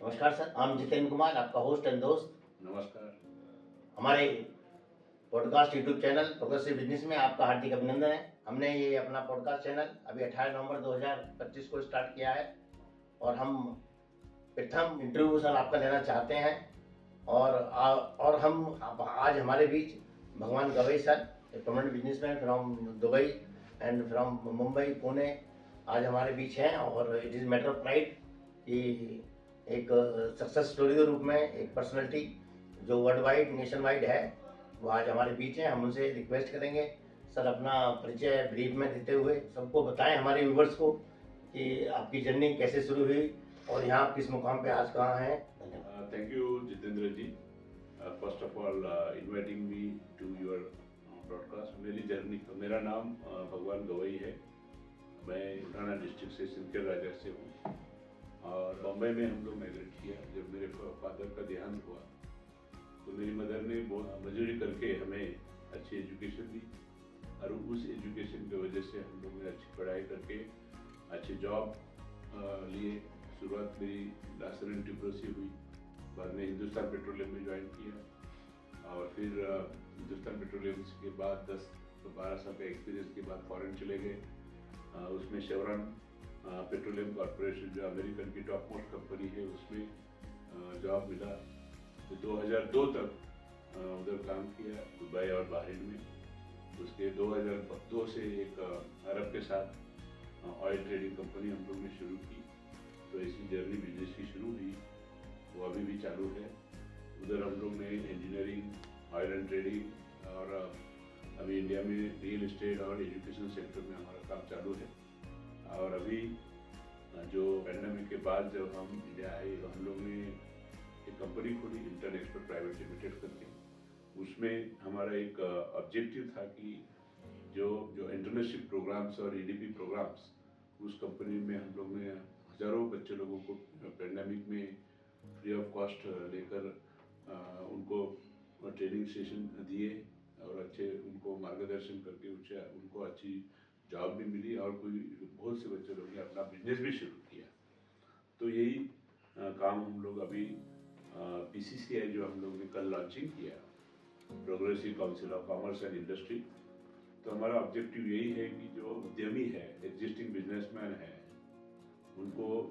नमस्कार sir, I'm Jitendra Kumar, आपका host and दोस्त। नमस्कार। हमारे podcast YouTube channel progressive business में आपका हार्दिक अभिनंदन है। हमने ये अपना पॉडकास्ट चैनल अभी 18 नवंबर 2025 को स्टार्ट किया है और हम प्रथम इंटरव्यू सर आपका लेना चाहते हैं। और आज हमारे बीच भगवान Gavai sir, a permanent businessman from Dubai and from Mumbai Pune, आज हमारे बीच हैं और it is matter of pride कि एक सक्सेस स्टोरी के रूप में एक पर्सनैलिटी जो वर्ल्ड वाइड नेशन वाइड है वो आज हमारे बीच है। हम उनसे रिक्वेस्ट करेंगे सर अपना परिचय ब्रीफ में देते हुए सबको बताएं, हमारे व्यूवर्स को, कि आपकी जर्नी कैसे शुरू हुई और यहाँ आप किस मुकाम पे आज कहाँ हैं। धन्यवाद। Thank you Jitendra ji, first of all inviting me to your broadcast. मेरा नाम भगवान गवई है। मैं उठाना डिस्ट्रिक्ट से सिंदखेड़ राजा से हूँ और बम्बई में हम लोग माइग्रेट किया। जब मेरे फादर का देहांत हुआ तो मेरी मदर ने बहुत मजदूरी करके हमें अच्छी एजुकेशन दी और उस एजुकेशन की वजह से हम लोग ने अच्छी पढ़ाई करके अच्छी जॉब लिए। शुरुआत मेरी लासरन टिब्रो से हुई, बाद में हिंदुस्तान पेट्रोलियम में ज्वाइन किया और फिर हिंदुस्तान पेट्रोलियम के बाद 10-12 साल का एक्सपीरियंस के बाद फॉरेन चले गए। उसमें शेवरॉन पेट्रोलियम कॉरपोरेशन जो अमेरिकन की टॉप मोस्ट कंपनी है उसमें जॉब मिला। तो 2002 तक उधर काम किया दुबई और बहरीन में। उसके 2002 से एक अरब के साथ ऑयल ट्रेडिंग कंपनी हम लोग ने शुरू की। तो ऐसी जर्नी बिजनेस की शुरू हुई, वो अभी भी चालू है। उधर हम लोग ने इंजीनियरिंग, ऑयल एंड ट्रेडिंग और अभी इंडिया में रियल एस्टेट और एजुकेशन सेक्टर में हमारा काम चालू है। और अभी जो पैंडेमिक के बाद जब हम इंडिया आए तो हम लोग ने एक कंपनी खोली, इंटर एक्सपर्ट प्राइवेट लिमिटेड करके। उसमें हमारा एक ऑब्जेक्टिव था कि जो इंटर्नशिप प्रोग्राम्स और ईडीपी प्रोग्राम्स उस कंपनी में हम लोग ने हज़ारों बच्चे लोगों को पैंडेमिक में फ्री ऑफ कॉस्ट लेकर उनको ट्रेनिंग सेशन दिए और अच्छे उनको मार्गदर्शन करके उनको अच्छी जॉब भी मिली और बहुत से बच्चे लोगों ने अपना बिजनेस भी शुरू किया। तो यही काम हम लोग अभी पीसीसीआई जो हम लोग ने कल लॉन्चिंग किया, progressive council of commerce and industry. तो हमारा ऑब्जेक्टिव यही है कि जो उद्यमी है, एग्जिस्टिंग बिजनेसमैन है, उनको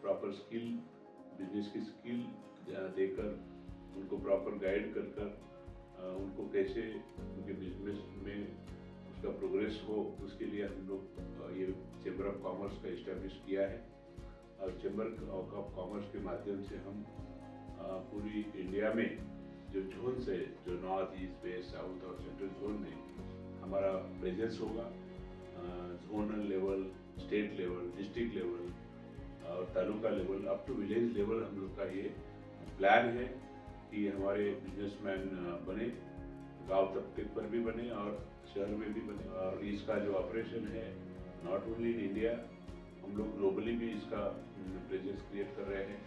प्रॉपर स्किल, बिजनेस की स्किल देकर उनको प्रॉपर गाइड कर उनको कैसे उनके बिजनेस में उसका प्रोग्रेस हो, उसके लिए हम लोग ये चैम्बर ऑफ कॉमर्स का इस्टेब्लिश किया है। और चैम्बर ऑफ कॉमर्स के माध्यम से हम पूरी इंडिया में जो जोन्स है, जो नॉर्थ, ईस्ट, वेस्ट, साउथ और सेंट्रल जोन में हमारा प्रेजेंस होगा। Zonal level, state level, district level और taluka level up to village level हम लोग का ये प्लान है कि हमारे बिजनेसमैन बने, गांव तबके पर भी बने और शहर में भी बने। और इसका जो ऑपरेशन है नॉट ओनली इन इंडिया, हम लोग ग्लोबली भी इसका प्रेजेंस क्रिएट कर रहे हैं।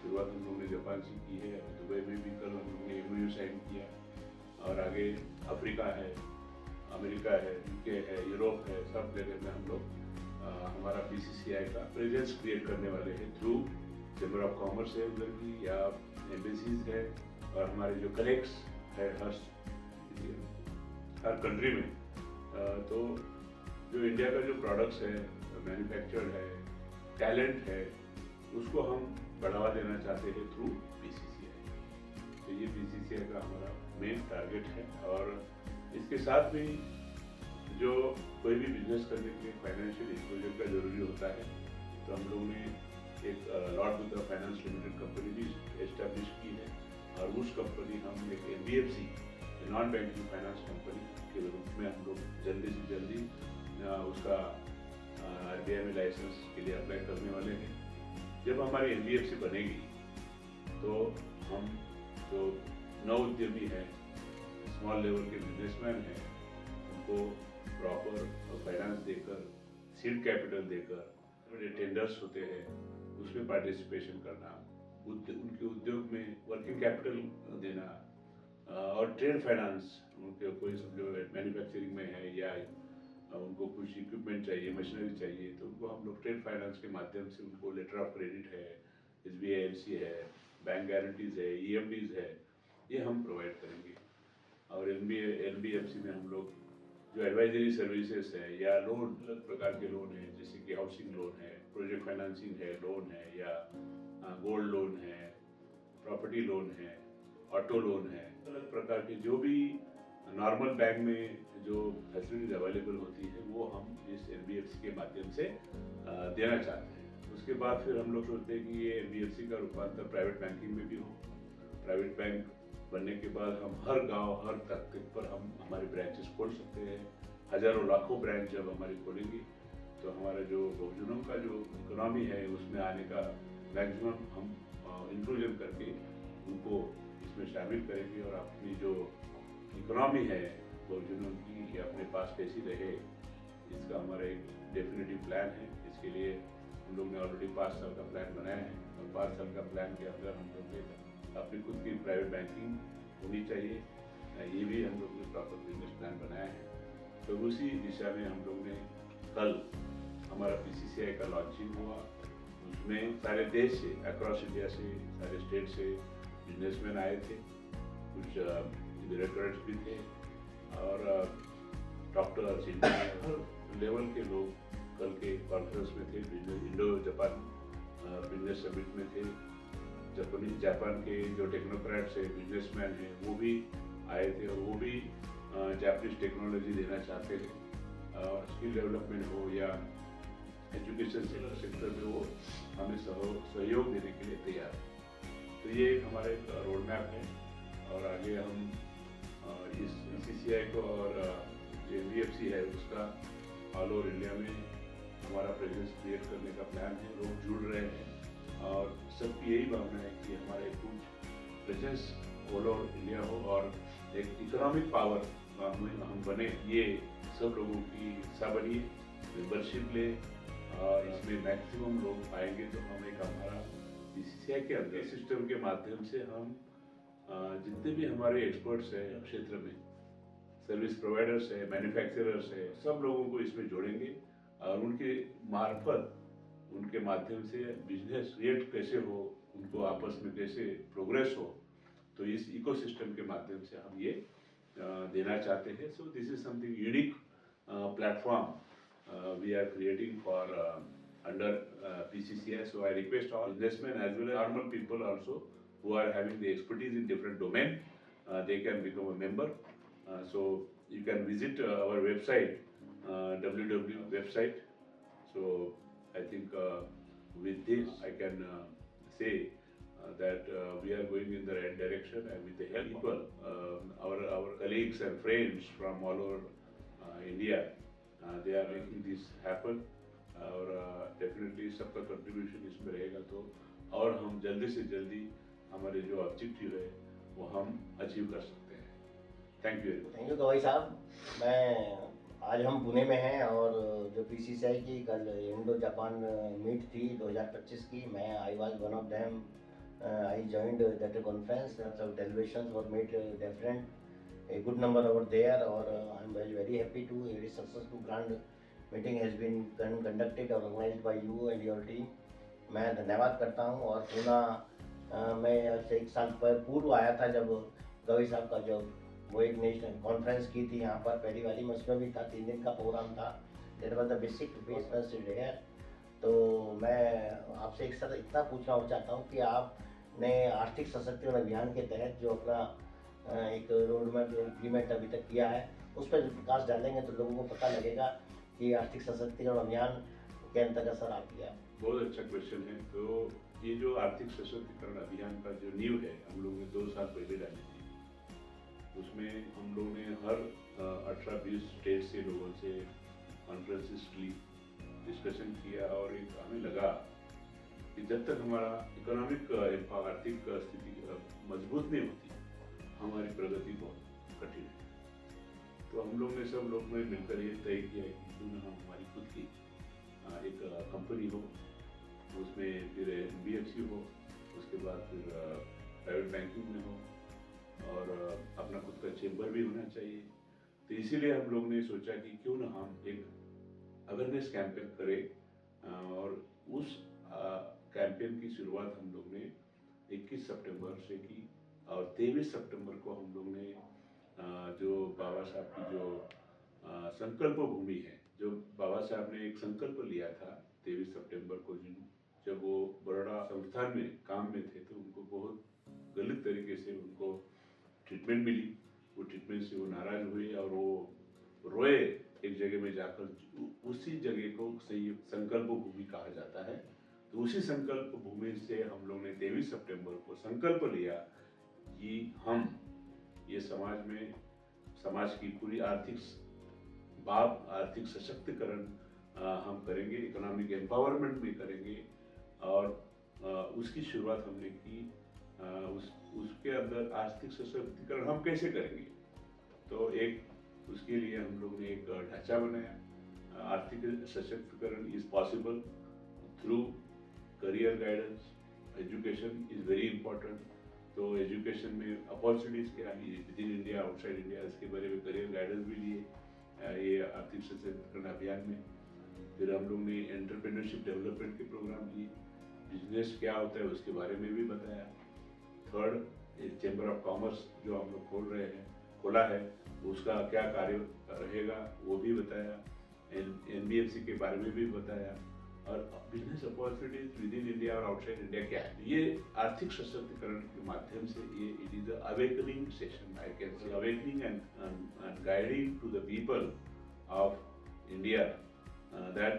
शुरुआत हम लोग ने जापान से की है, दुबई में भी कल हम लोग ने एमओयू साइन किया और आगे अफ्रीका है, अमेरिका है, यूके है, यूरोप है, सब जगह में हम लोग हमारा पीसीसीआई का प्रेजेंस क्रिएट करने वाले हैं थ्रू चैम्बर ऑफ कॉमर्स है उधर की, या एम्बेसीज है और हमारे जो कलेक्ट्स है हर कंट्री में। तो जो इंडिया का जो प्रोडक्ट्स है, मैन्युफैक्चर्ड है, टैलेंट है, उसको हम बढ़ावा देना चाहते हैं थ्रू पीसीसीआई। तो ये पीसीसीआई का हमारा मेन टारगेट है। और इसके साथ भी जो कोई भी बिजनेस करने के लिए फाइनेंशियल एक्सपोजर का जरूरी होता है, तो हम लोग ने एक Lord Buddha finance limited company भी एस्टेब्लिश की है और उस कंपनी हम एक NBFC, non banking finance company के रूप में हम लोग जल्दी से जल्दी उसका आरबीआई में लाइसेंस के लिए अप्लाई करने वाले हैं। जब हमारी एनबीएफसी बनेगी तो हम जो नव उद्यमी है, स्मॉल लेवल के बिजनेसमैन हैं, उनको प्रॉपर फाइनेंस देकर, सीड कैपिटल देकर, टेंडर्स होते हैं उसमें पार्टिसिपेशन करना, उनके उद्योग में वर्किंग कैपिटल देना और ट्रेड फाइनेंस, उनके कोई समझो मैन्युफैक्चरिंग में है या उनको कुछ इक्विपमेंट चाहिए, मशीनरी चाहिए, तो उनको हम लोग ट्रेड फाइनेंस के माध्यम से उनको लेटर ऑफ क्रेडिट है SBI है, बैंक गारंटीज है, EMDs है, ये हम प्रोवाइड करेंगे। और NBFC में हम लोग जो एडवाइजरी सर्विसेज है या लोन, अलग प्रकार के लोन है, जैसे कि हाउसिंग लोन है, प्रोजेक्ट फाइनेंसिंग है, लोन है, या गोल्ड लोन है, प्रॉपर्टी लोन है, ऑटो लोन है, अलग प्रकार के जो भी नॉर्मल बैंक में जो फैसिलिटीज अवेलेबल होती है वो हम इस NBFC के माध्यम से देना चाहते हैं। उसके बाद फिर हम लोग सोचते हैं कि ये NBFC का रूपांतर प्राइवेट बैंकिंग में भी हो। प्राइवेट बैंक बनने के बाद हम हर गांव, हर तक पर हम हमारे ब्रांचेस खोल सकते हैं। हजारों लाखों ब्रांच जब हमारी खोलेंगी तो हमारा जो बहुजनों का जो इकोनॉमी है उसमें आने का मैक्सिमम हम इंक्लूजन करके उनको इसमें शामिल करेंगे, और अपनी जो इकोनॉमी है बहुजनों की ये अपने पास कैसी रहे, इसका हमारा एक डेफिनेटिव प्लान है। इसके लिए हम लोग ने ऑलरेडी 5 साल का प्लान बनाया है, और 5 साल का प्लान के अंदर हम लोग ने अपनी खुद की प्राइवेट बैंकिंग होनी चाहिए, ये भी हम लोग ने प्रॉपर बिजनेस प्लान बनाया है। तो उसी दिशा में हम लोग ने कल हमारा PCCI का लॉन्चिंग हुआ। उसमें सारे देश से, अक्रॉस इंडिया से, सारे स्टेट से बिजनेसमैन आए थे, कुछ डायरेक्टर्स भी थे, और डॉक्टर्स, इंजीनियर लेवल के लोग कल के कॉन्फ्रेंस में थे। इंडो जापान बिजनेस समिट में थे। जापान के जो टेक्नोक्रेट्स है, बिजनेसमैन हैं, वो भी आए थे, और वो भी जापानीज टेक्नोलॉजी देना चाहते थे, और स्किल डेवलपमेंट हो या एजुकेशन सेक्टर में वो हमें सहयोग देने के लिए तैयार है। तो ये एक हमारा एक रोड मैप है, और आगे हम इस PCCI को और जो NBFC है उसका ऑल ओवर इंडिया में हमारा प्रेजेंस क्रिएट करने का प्लान है। लोग जुड़ रहे हैं, और सबकी यही भावना है कि हमारे कुछ प्रेजेंस ऑल ओवर इंडिया हो, और एक इकोनॉमिक पावर हम बने। ये सब लोगों की हिस्सा बनिए, मेंबरशिप ले, और इसमें मैक्सिमम लोग आएंगे तो हम एक हमारा PCCI के अंदर सिस्टम के माध्यम से हम जितने भी हमारे एक्सपर्ट्स हैं क्षेत्र में, सर्विस प्रोवाइडर्स है, मैन्युफैक्चरर्स है, सब लोगों को इसमें जोड़ेंगे, और उनके मार्फत, उनके माध्यम से बिजनेस क्रिएट कैसे हो, उनको आपस में कैसे प्रोग्रेस हो, तो इस इकोसिस्टम के माध्यम से हम ये देना चाहते हैं। So this is something unique platform we are creating for under PCCI. So I request all businessmen as well as normal people also who are having the expertise in different domain, they can become a member. So you can visit our website, www website. So I think with this I can say that we are going in the right direction, and with the help of people, our colleagues and friends from all over India, they are making this happen. और definitely सबका contribution इसमें रहेगा तो और हम जल्दी से जल्दी हमारे जो ऑब्जेक्टिव है वो हम अचीव कर सकते हैं। Thank you. थैंक यू गवाई साहब। मैं आज हम पुणे में हैं, और जो PCCI की कल इंडो जापान मीट थी 2025 की, मैं I was one of them. I joined that conference, सब delegations were made different, a good number over there, और I am very happy to very successful grand meeting has been conducted or organized by you and your team. मैं धन्यवाद करता हूँ। और पुणे मैं से 1 साल पूर्व आया था जब गवई साहब का जो वो एक नेशनल कॉन्फ्रेंस की थी यहाँ पर, पहली वाली में उसमें भी था, 3 दिन का प्रोग्राम था। That was the basic business there. तो मैं आपसे एक साथ इतना पूछना और चाहता हूँ कि आपने आर्थिक सशक्तिकरण अभियान के तहत जो अपना एक रोड मैप इम्प्लीमेंट अभी तक किया है, उस पर प्रकाश डालेंगे तो लोगों को पता लगेगा कि आर्थिक सशक्तिकरण अभियान के अंतर्गत सर आप किया। बहुत अच्छा क्वेश्चन है। तो ये जो आर्थिक सशक्तिकरण अभियान का जो नींव है हम लोग ने 2 साल पहले डाली थी। उसमें हम लोग ने हर 18-20 स्टेट से लोगों से कॉन्फ्रेंसेस ली, डिस्कशन किया, और एक हमें लगा कि जब तक हमारा इकोनॉमिक आर्थिक स्थिति मजबूत नहीं होती, हमारी प्रगति बहुत कठिन है। तो हम लोग ने सब लोग ने मिलकर ये तय किया कि क्यों ना हम हमारी खुद की एक कंपनी हो, उसमें फिर NBFC हो, उसके बाद फिर प्राइवेट बैंकिंग में हो, और अपना खुद का चेम्बर भी होना चाहिए। तो इसीलिए हम लोग ने सोचा कि क्यों ना हम एक अवेयरनेस कैंपेन करें, और उस कैंपेन की शुरुआत हम लोग ने 21 सितंबर से की और 23 सितंबर को हम लोग ने जो बाबा साहब की जो संकल्प भूमि है, जो बाबा साहब ने एक संकल्प लिया था 23 सितंबर को, जब वो बड़ौदा संस्थान में काम में थे तो उनको बहुत गलत तरीके से उनको ट्रीटमेंट मिली। वो ट्रीटमेंट से वो नाराज हुए और वो रोए एक जगह में जाकर। उसी जगह को सही संकल्प भूमि कहा जाता है। तो उसी संकल्प भूमि से हम लोग ने 23 सितंबर को संकल्प लिया कि हम ये समाज की पूरी आर्थिक सशक्तिकरण हम करेंगे, इकोनॉमिक एम्पावरमेंट भी करेंगे। और उसकी शुरुआत हमने की। उसके अंदर आर्थिक सशक्तिकरण हम कैसे करेंगे, तो उसके लिए हम लोग ने एक ढांचा बनाया। आर्थिक सशक्तिकरण is possible through career guidance. Education is very important. तो एजुकेशन में अपॉर्चुनिटीज क्या है with in India, outside India, इसके बारे में करियर गाइडेंस भी लिए ये आर्थिक सशक्तिकरण अभियान में। फिर हम लोग ने एंटरप्रेन्योरशिप डेवलपमेंट के प्रोग्राम किए। बिजनेस क्या होता है उसके बारे में भी बताया। थर्ड, एक चैम्बर ऑफ कॉमर्स जो हम लोग खोला है, उसका क्या कार्य रहेगा वो भी बताया। NBFC के बारे में भी बताया। और business opportunities within India और आउटसाइड इंडिया क्या है, ये आर्थिक सशक्तिकरण के माध्यम से ये it is awakening session, I can say awakening and guiding to the people of India that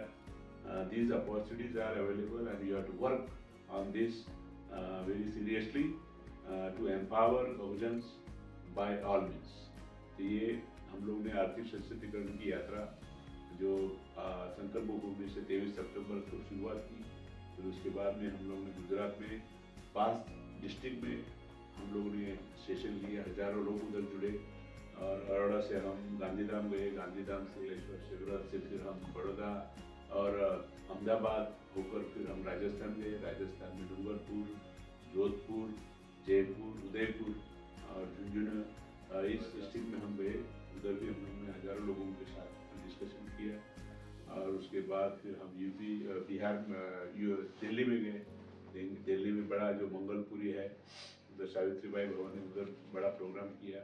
these opportunities are available and you have to work on this very seriously to empower Bahujans by all means। तो ये हम लोग ने आर्थिक सशक्तिकरण की यात्रा जो संकल्प भूमि से 23 सितंबर को शुरुआत की। फिर उसके बाद में हम लोग ने गुजरात में 5 डिस्ट्रिक्ट में हम लोगों ने सेशन लिए। हजारों लोग उधर जुड़े। और बड़ौदा से हम गांधीधाम गए, गांधीधाम से शिवराज से फिर हम बड़ौदा और अहमदाबाद होकर फिर हम राजस्थान गए। राजस्थान में डूंगरपुर, जोधपुर, जयपुर, उदयपुर और झुंझुनू, इस डिस्ट्रिक्ट में हम गए। उधर भी हम लोगों ने हजारों लोगों के साथ डिस्कशन किया। और उसके बाद फिर हम यूपी, बिहार, दिल्ली में गए। दिल्ली में बड़ा जो मंगलपुरी है उधर सावित्रीबाई भवन है, उधर बड़ा प्रोग्राम किया।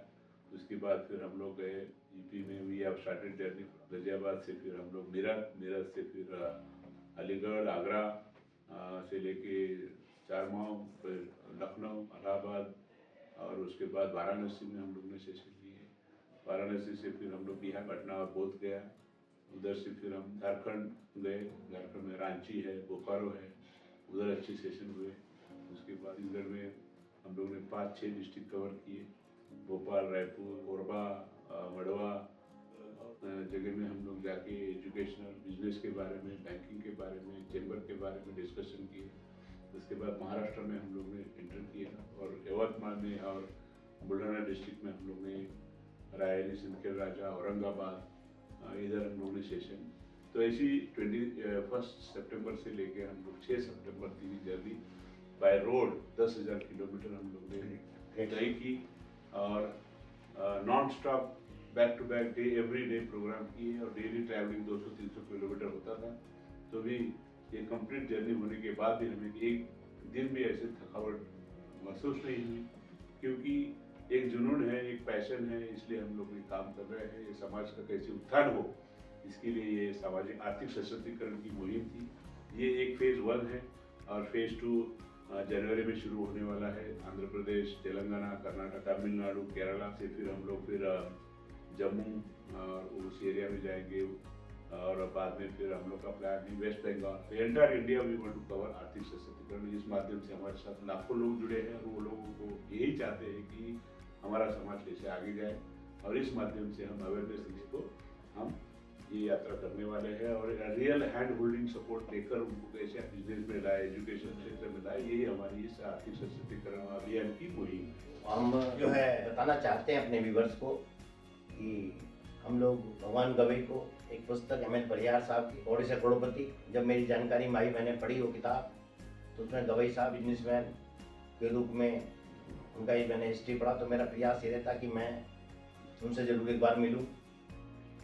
उसके बाद फिर हम लोग गए यूपी में। We have started journey Ghaziabad से, फिर हम लोग मेरठ से फिर अलीगढ़, आगरा से लेके चारमाव, फिर लखनऊ, इलाहाबाद और उसके बाद वाराणसी में हम लोग ने सेशन लिए। वाराणसी से फिर हम लोग बिहार, पटना और बोध गया। उधर से फिर हम झारखंड गए। झारखंड में रांची है, बोकारो है, उधर अच्छे सेशन हुए। उसके बाद इधर में हम लोग ने 5-6 डिस्ट्रिक्ट कवर किए। भोपाल, रायपुर, कोरबा, मड़वा जगह में हम लोग जाके एजुकेशनल, बिजनेस के बारे में, बैंकिंग के बारे में, चैम्बर के बारे में डिस्कशन किए। उसके बाद महाराष्ट्र में हम लोग ने एंटर किया और यवतमाल में और बुलढाना डिस्ट्रिक्ट में हम लोग ने रायली, सिंदखेड राजा, औरंगाबाद, इधर हम लोग ने सेशन। तो ऐसी 21 सितंबर से लेके हम लोग 6 सितंबर तक की जर्नी बाय रोड 10,000 किलोमीटर हम लोग ने तय की। और non stop back to back day, every day programme किए। और डेली ट्रैवलिंग 200-300 किलोमीटर होता था। तो भी ये कंप्लीट जर्नी होने के बाद भी हमें एक दिन भी ऐसे थकावट महसूस नहीं हुई, क्योंकि एक जुनून है, एक पैशन है, इसलिए हम लोग ये काम कर रहे हैं। ये समाज का कैसे उत्थान हो, इसके लिए ये सामाजिक आर्थिक सशक्तिकरण की मुहिम थी। ये एक फेज़ 1 है और फेज़ 2 जनवरी में शुरू होने वाला है। आंध्र प्रदेश, तेलंगाना, कर्नाटक, तमिलनाडु, केरला से फिर हम लोग फिर जम्मू और उस एरिया में जाएंगे। और बाद में फिर हम लोग का प्लान है West Bengal. Entire India we want to cover आर्थिक सशक्तिकरण। इस माध्यम से हमारे साथ लाखों लोग जुड़े हैं और वो लोगों को यही चाहते हैं कि हमारा समाज कैसे आगे जाए। और इस माध्यम से हम अवेयरनेस इसको हम ये यात्रा करने वाले हैं और रियल हैंड होल्डिंग सपोर्ट देकर उनको कैसे बिजनेस में लाए, एजुकेशन क्षेत्र में लाए, यही हमारी इस आर्थिक सशक्तिकरण अभियान की मुहिम है। हम जो है बताना चाहते हैं अपने व्यूवर्स को कि हम लोग भगवान गवई को एक पुस्तक एम एन परिहार साहब की ओडिशा करोड़पति, जब मेरी जानकारी में आई, मैंने पढ़ी वो किताब, तो उसमें गवई साहब बिजनेसमैन के रूप में उनका ही मैंने हिस्ट्री पढ़ा। तो मेरा प्रयास ये रहता कि मैं उनसे ज़रूर एक बार मिलूं।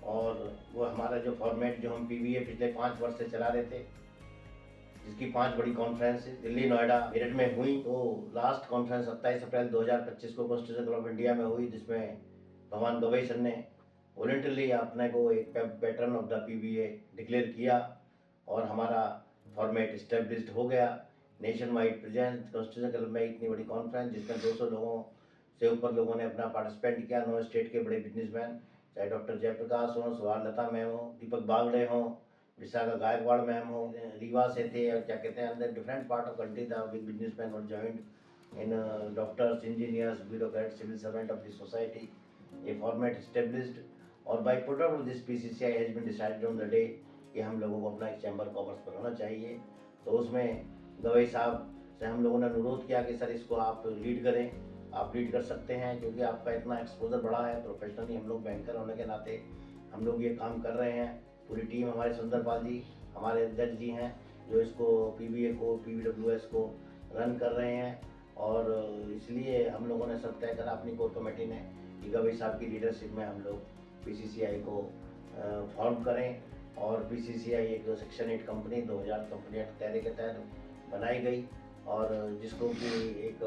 और वो हमारा जो फॉर्मेट जो हम PBA पिछले 5 वर्ष से चला रहे थे, जिसकी 5 बड़ी कॉन्फ्रेंस दिल्ली, नोएडा, मेरठ में हुई। तो लास्ट कॉन्फ्रेंस 27 अप्रैल 2025 को कॉन्स्टिट्यूशन क्लब ऑफ इंडिया में हुई, जिसमें भगवान गवई सर ने वॉलंटरली अपने को एक pattern of the PBA declare किया और हमारा फॉर्मेट इस्टेब्लिश्ड हो गया। Nation wide presence constitution club में इतनी बड़ी कॉन्फ्रेंस जिसमें 200 लोगों से ऊपर लोगों ने अपना पार्टिसिपेट किया। 9 स्टेट के बड़े बिजनेसमैन, चाहे डॉक्टर जयप्रकाश हों, सुहालता मैम हो, दीपक बागड़े हों, विशाखा गायकवाड़ मैम हो, रीवा से थे, और क्या कहते हैं अंदर different part of country the big businessman और joint in doctors, engineers, bureaucrat, civil servant of the society. ये फॉर्मेट इस्टेब्लिश्ड और by product of this PCCI has been decided on the day कि हम लोगों को अपना एक चैम्बर कॉमर्स बनाना चाहिए। तो उसमें गवई साहब से हम लोगों ने अनुरोध किया कि सर इसको आप लीड करें, आप लीड कर सकते हैं क्योंकि आपका इतना एक्सपोजर बड़ा है। प्रोफेशनली हम लोग बैंकर होने के नाते हम लोग ये काम कर रहे हैं। पूरी टीम, हमारे सुंदरपाल जी, हमारे अध्यक्ष जी हैं जो इसको पीबीए को, पीवीडब्ल्यूएस को रन कर रहे हैं। और इसलिए हम लोगों ने सब तय करा अपनी कोर कमेटी ने कि गवई साहब की लीडरशिप में हम लोग पीसीसीआई को फॉर्म करें। और पीसीसीआई एक सेक्शन 8 कंपनी 2000 कंपनी एक्ट दायरे के तहत बनाई गई और जिसको कि एक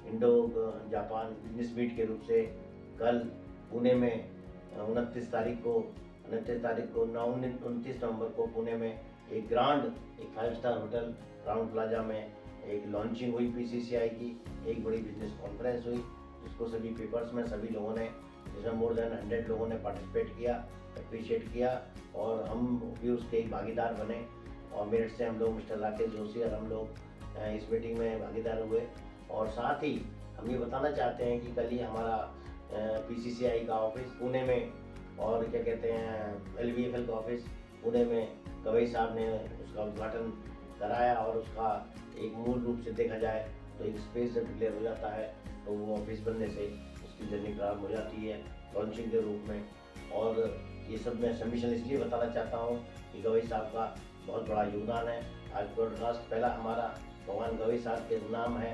इंडो जापान बिजनेस मीट के रूप से कल पुणे में 29 तारीख को 29 नवंबर को पुणे में एक ग्रांड, एक 5 स्टार होटल राउंड प्लाजा में एक लॉन्चिंग हुई पीसीसीआई की। एक बड़ी बिजनेस कॉन्फ्रेंस हुई जिसको सभी पेपर्स में सभी लोगों ने, जिसमें मोर देन 100 लोगों ने पार्टिसिपेट किया, अप्रिशिएट किया और हम भी उसके एक भागीदार बने। और मेरठ से हम लोग मिस्टर राकेश जोशी और हम लोग इस मीटिंग में भागीदार हुए। और साथ ही हम ये बताना चाहते हैं कि कल ही हमारा पीसीसीआई का ऑफिस पुणे में और क्या कहते हैं एलवीएफएल का ऑफिस पुणे में गवई साहब ने उसका उद्घाटन कराया। और उसका एक मूल रूप से देखा जाए तो एक स्पेस जब डिक्लेयर हो जाता है तो वो ऑफिस बनने से उसकी जर्नी प्रारंभ हो जाती है लॉन्चिंग के रूप में। और ये सब मैं सबमिशन इसलिए बताना चाहता हूँ कि गवई साहब का बहुत बड़ा योगदान है। आज ब्रॉडकास्ट पहला हमारा भगवान गवई साहब के नाम है,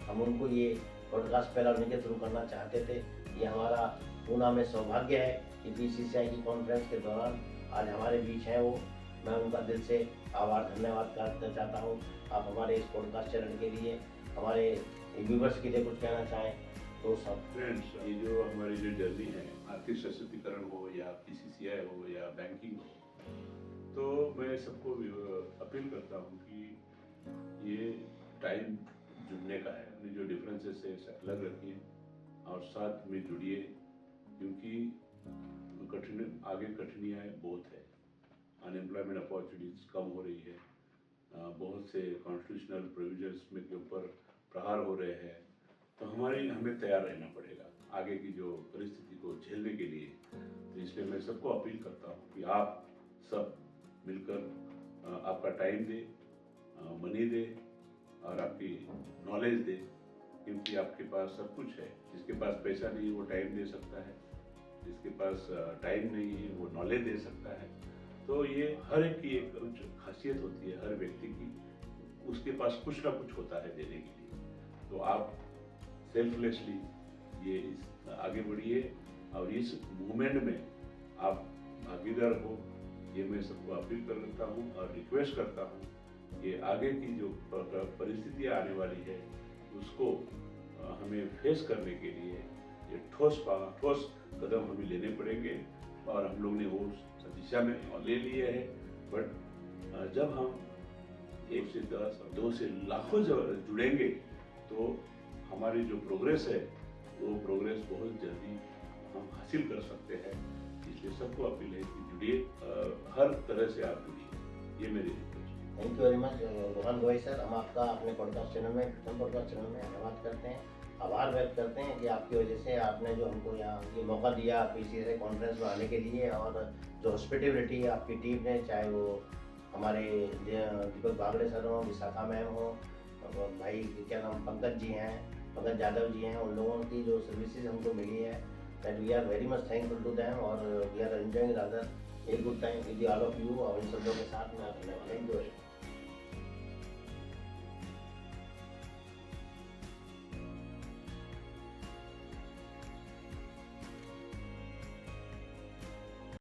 हम उनको ये ब्रॉडकास्ट पहला उन्हीं के थ्रू करना चाहते थे। ये हमारा पूना में सौभाग्य है कि पीसीसीआई की कॉन्फ्रेंस के दौरान आज हमारे बीच हैं वो। मैं उनका दिल से आभार धन्यवाद करना चाहता हूँ। आप हमारे इस पॉडकास्ट चैनल के लिए, हमारे व्यूवर्स के लिए कुछ कहना चाहें तो सब। फ्रेंड्स, ये जो हमारी जो जर्नी है, आर्थिक सशक्तिकरण हो या पीसीसीआई हो या बैंकिंग हो, तो मैं सबको अपील करता हूँ कि ये टाइम जुड़ने का है। अपनी जो डिफरेंसेस है अलग रखिए और साथ में जुड़िए, क्योंकि आगे कठिनाइयाँ बहुत है। अनएम्प्लॉयमेंट अपॉर्चुनिटीज कम हो रही है, बहुत से कॉन्स्टिट्यूशनल प्रोविजंस में के ऊपर प्रहार हो रहे हैं। तो हमें तैयार रहना पड़ेगा आगे की जो परिस्थिति को झेलने के लिए। तो इसलिए मैं सबको अपील करता हूँ कि आप सब मिलकर आपका टाइम दे, मनी दे और आपकी नॉलेज दे, क्योंकि आपके पास सब कुछ है। जिसके पास पैसा नहीं है वो टाइम दे सकता है, जिसके पास टाइम नहीं है वो नॉलेज दे सकता है। तो ये हर एक की एक खासियत होती है, हर व्यक्ति की उसके पास कुछ ना कुछ होता है देने के लिए। तो आप सेल्फलेसली ये इस आगे बढ़िए और इस मूवमेंट में आप भागीदार हो, ये मैं सबको अपील करता हूँ और रिक्वेस्ट करता हूँ। ये आगे की जो परिस्थितियाँ आने वाली है उसको हमें फेस करने के लिए ये ठोस कदम हमें लेने पड़ेंगे और हम लोग ने वो दिशा में ले लिए है। बट जब हम 1 से 10 और 2 से लाखों जुड़ेंगे तो हमारी जो प्रोग्रेस है वो प्रोग्रेस बहुत जल्दी हम हासिल कर सकते हैं। इसलिए सबको अपील है कि जुड़िए, हर तरह से आप जुड़िए, ये मेरी रिक्वेस्ट है। थैंक यू वेरी मच भगवान गवई सर। हम आपका अपने पॉडकास्ट चैनल में, प्रथम पॉडकास्ट चैनल में धन्यवाद करते हैं, आभार व्यक्त करते हैं कि आपकी वजह से आपने जो हमको यहाँ ये मौका दिया पीसीसीआई कॉन्फ्रेंस में आने के लिए। और जो हॉस्पिटलिटी आपकी टीम ने, चाहे वो हमारे दीपक बागड़े सर हों, विशाखा मैम हो, भाई क्या नाम पंकज जी हैं, पंकज यादव जी हैं, उन लोगों की जो सर्विसेज हमको मिली है, that we are very much thankful to them और we are enjoying rather a good time with all of you. और इन सब लोगों के साथ में थैंक यू।